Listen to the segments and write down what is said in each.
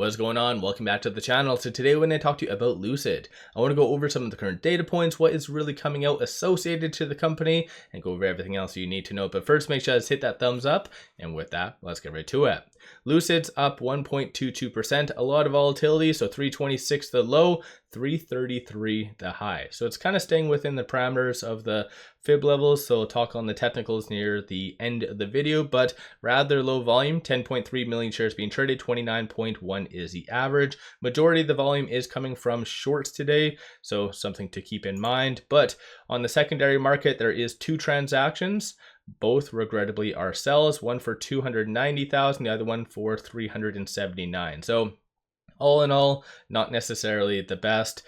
What's going on? Welcome back to the channel. So today when I talk to you about Lucid, I want to go over some of the current data points, what is really coming out associated to the company, and go over everything else you need to know. But first, make sure to hit that thumbs up. And with that, let's get right to it. Lucid's up 1.22%, a lot of volatility. So 326 the low, 333 the high. So it's kind of staying within the parameters of the fib levels. So I'll talk on the technicals near the end of the video, but rather low volume, 10.3 million shares being traded, 29.1 is the average. Majority of the volume is coming from shorts today, so something to keep in mind. But on the secondary market, there is two transactions. Both regrettably are sells, one for 290,000, the other one for 379. So all in all, not necessarily the best.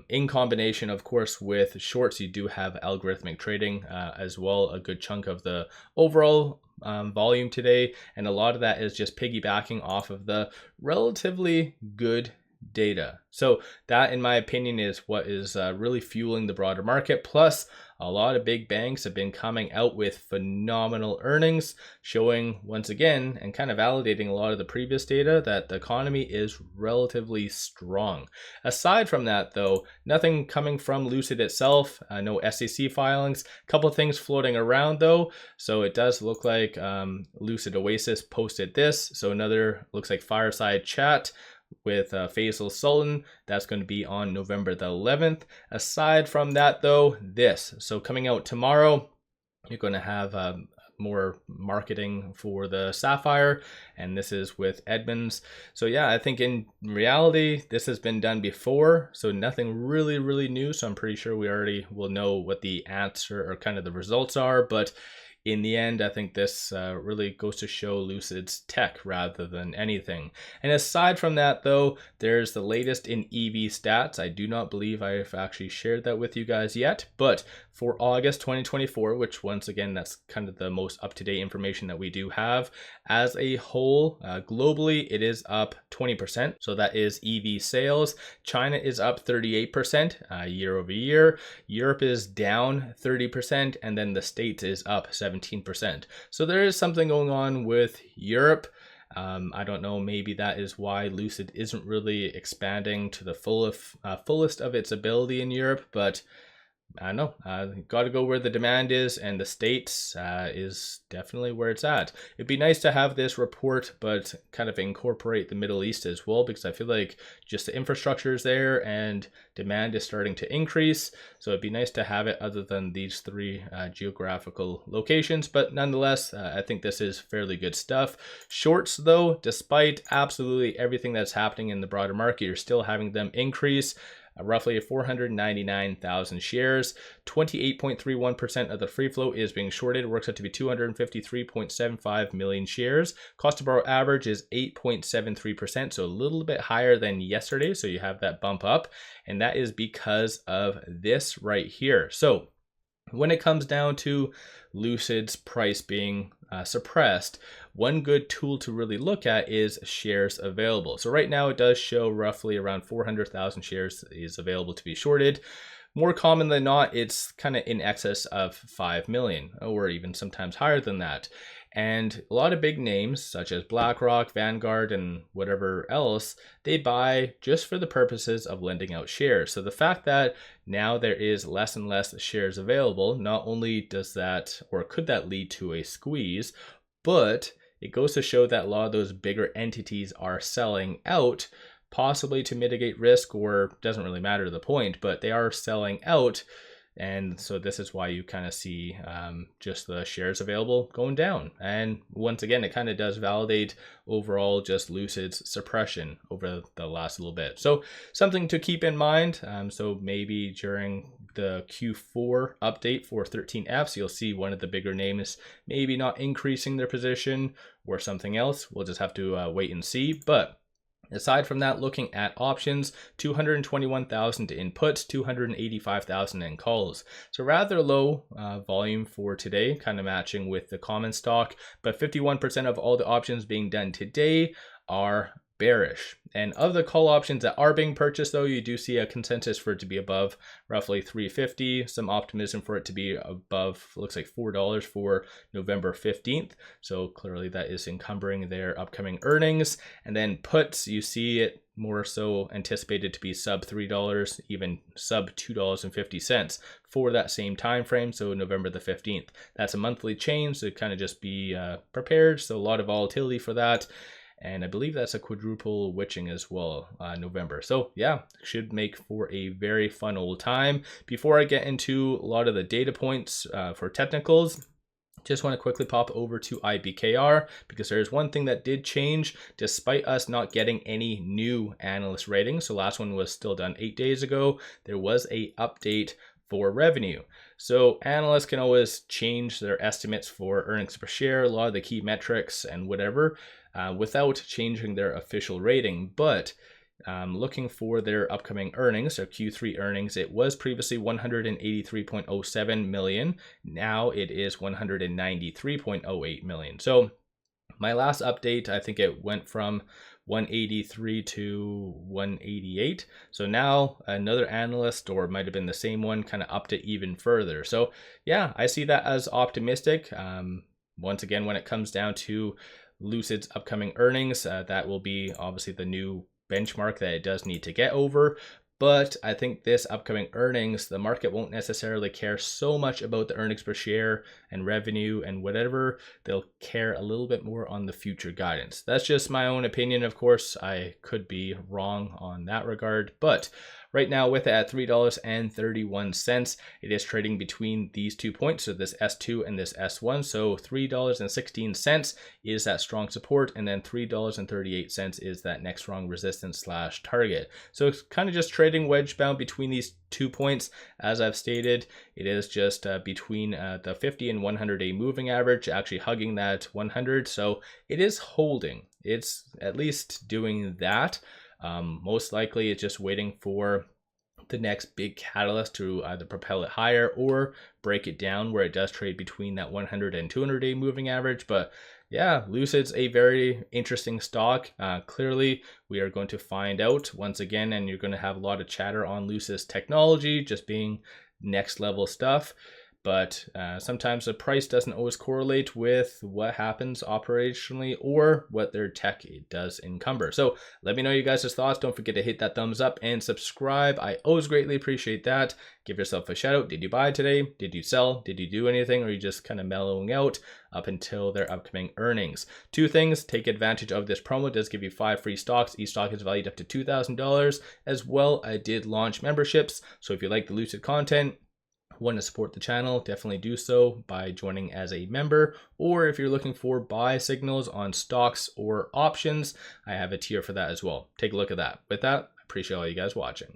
In combination, of course, with shorts, you do have algorithmic trading as well, a good chunk of the overall volume today. And a lot of that is just piggybacking off of the relatively good data. So that, in my opinion, is what is really fueling the broader market. Plus, a lot of big banks have been coming out with phenomenal earnings, showing once again and kind of validating a lot of the previous data that the economy is relatively strong. Aside from that, though, nothing coming from Lucid itself, no SEC filings. A couple of things floating around though. So it does look like Lucid Oasis posted this. So another looks like fireside chat with 𝗪𝗧𝗛𝗧𝗛. That's going to be on November the 11th. Aside from that though, this. So coming out tomorrow, you're going to have more marketing for the Sapphire, and this is with Edmunds. So yeah, I think in reality, this has been done before, so nothing really new. So I'm pretty sure we already will know what the answer or kind of the results are, but in the end, I think this really goes to show Lucid's tech rather than anything. And aside from that, though, there's the latest in EV stats. I do not believe I've actually shared that with you guys yet, but for August 2024, which once again, that's kind of the most up-to-date information that we do have, as a whole, globally, it is up 20%. So that is EV sales. China is up 38% year over year. Europe is down 30%, and then the States is up 17%. So there is something going on with Europe. I don't know, maybe that is why Lucid isn't really expanding to the fullest of its ability in Europe, but I don't know, got to go where the demand is, and the States is definitely where it's at. It'd be nice to have this report, but kind of incorporate the Middle East as well, because I feel like just the infrastructure is there and demand is starting to increase. So it'd be nice to have it other than these three geographical locations. But nonetheless, I think this is fairly good stuff. Shorts, though, despite absolutely everything that's happening in the broader market, you're still having them increase. Roughly 499,000 shares, 28.31% of the free float is being shorted, works out to be 253.75 million shares. Cost to borrow average is 8.73%, so a little bit higher than yesterday, so you have that bump up, and that is because of this right here. So when it comes down to Lucid's price being suppressed, one good tool to really look at is shares available. So right now it does show roughly around 400,000 shares is available to be shorted. More common than not, it's kind of in excess of 5 million, or even sometimes higher than that. And a lot of big names such as BlackRock, Vanguard, and whatever else, they buy just for the purposes of lending out shares. So the fact that now there is less and less shares available, not only does that, or could that lead to a squeeze, but it goes to show that a lot of those bigger entities are selling out, possibly to mitigate risk, or doesn't really matter to the point, but they are selling out. And so this is why you kind of see just the shares available going down. And once again, it kind of does validate overall just Lucid's suppression over the last little bit. So something to keep in mind. So maybe during the Q4 update for 13Fs, you'll see one of the bigger names maybe not increasing their position or something else. We'll just have to wait and see. But aside from that, looking at options, 221,000 in puts, 285,000 in calls. So rather low volume for today, kind of matching with the common stock, but 51% of all the options being done today are bearish. And of the call options that are being purchased, though, you do see a consensus for it to be above roughly 350, some optimism for it to be above, looks like $4 for November 15th. So clearly that is encumbering their upcoming earnings. And then puts, you see it more so anticipated to be sub $3, even sub $2.50 for that same time frame, so November the 15th. That's a monthly change, so kind of just be prepared. So a lot of volatility for that. And I believe that's a quadruple witching as well, November. So yeah, should make for a very fun old time. Before I get into a lot of the data points for technicals, just want to quickly pop over to 𝗖𝗢𝗡𝗘𝗧𝗧 because there's one thing that did change despite us not getting any new analyst ratings. So last one was still done 8 days ago. There was a update for revenue. So analysts can always change their estimates for earnings per share, a lot of the key metrics and whatever, without changing their official rating. But looking for their upcoming earnings, or Q3 earnings, it was previously 183.07 million. Now it is 193.08 million. So my last update, I think it went from 183 to 188. So now another analyst, or it might have been the same one, kind of upped it even further. So yeah, I see that as optimistic. Once again, when it comes down to Lucid's upcoming earnings, that will be obviously the new benchmark that it does need to get over. But I think this upcoming earnings, the market won't necessarily care so much about the earnings per share and revenue and whatever. They'll care a little bit more on the future guidance. That's just my own opinion. Of course, I could be wrong on that regard, but right now with it at $3.31, it is trading between these 2 points, so this S2 and this S1. So $3.16 is that strong support, and then $3.38 is that next strong resistance slash target. So it's kind of just trading wedge bound between these 2 points. As I've stated, it is just between the 50 and 100-day moving average, actually hugging that 100. So it is holding. It's at least doing that. Most likely it's just waiting for the next big catalyst to either propel it higher or break it down where it does trade between that 100 and 200-day moving average. But yeah, Lucid's a very interesting stock. Clearly, we are going to find out once again, and you're going to have a lot of chatter on Lucid's technology just being next level stuff. But sometimes the price doesn't always correlate with what happens operationally or what their tech does encumber. So let me know you guys' thoughts. Don't forget to hit that thumbs up and subscribe. I always greatly appreciate that. Give yourself a shout out. Did you buy today? Did you sell? Did you do anything? Or are you just kind of mellowing out up until their upcoming earnings? 2 things. Take advantage of this promo. It does give you 5 free stocks. Each stock is valued up to $2,000. As well, I did launch memberships. So if you like the Lucid content, want to support the channel, definitely do so by joining as a member. Or if you're looking for buy signals on stocks or options, I have a tier for that as well. Take a look at that. With that, I appreciate all you guys watching.